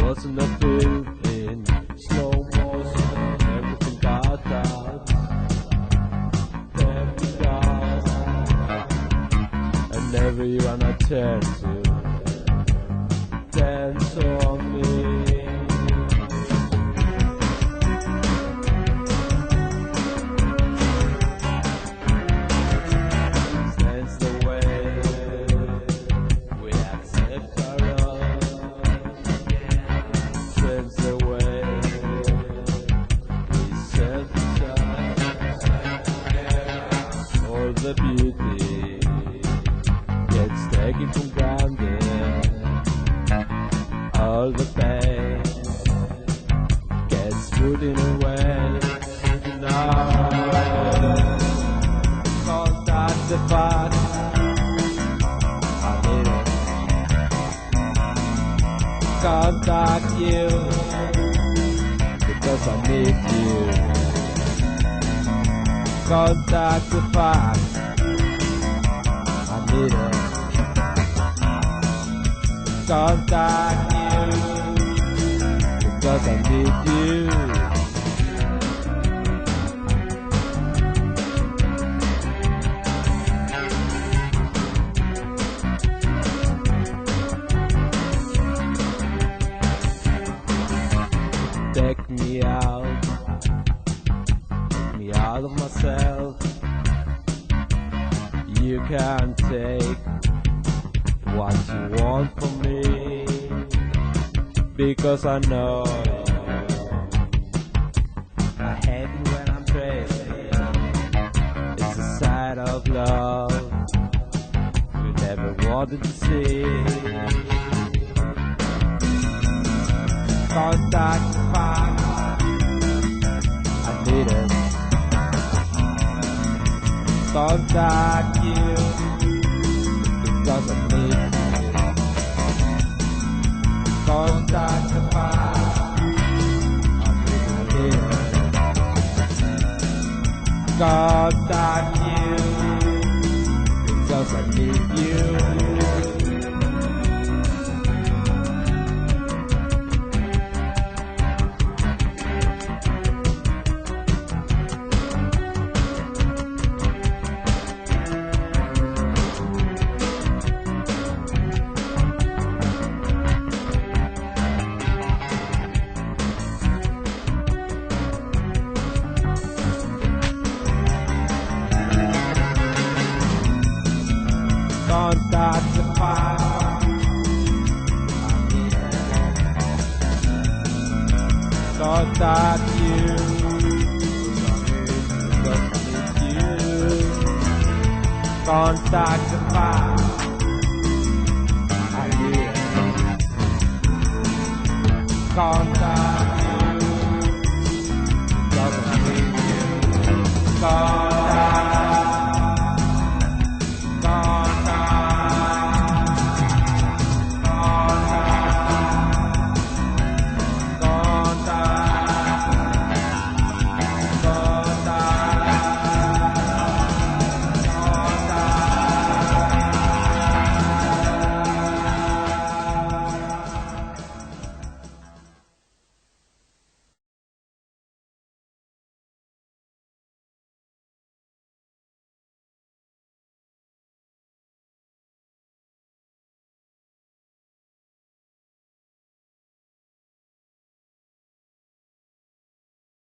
wasn't a film in slow motion. Everything got out, everything got, and everyone I turned to dance on me. Stands the way we accept our love. Stands the way we self-judge. All the beauty gets taken for granted. All the pain gets putting away. Now contact the fact I need it. Contact you because I need you. Contact the fact I need it. Contact you because I need you. Take me out of myself. You can't take what you want from me, because I know I hate it when I'm crazy. It's a side of love we never wanted to see. Contact the fact I need it. Contact you because I need you. Contact the fact I need it. Contact you because I need you. Contact the fact I need it. Contact you because I need you. Contact the fact I need it. Contact you because I need you.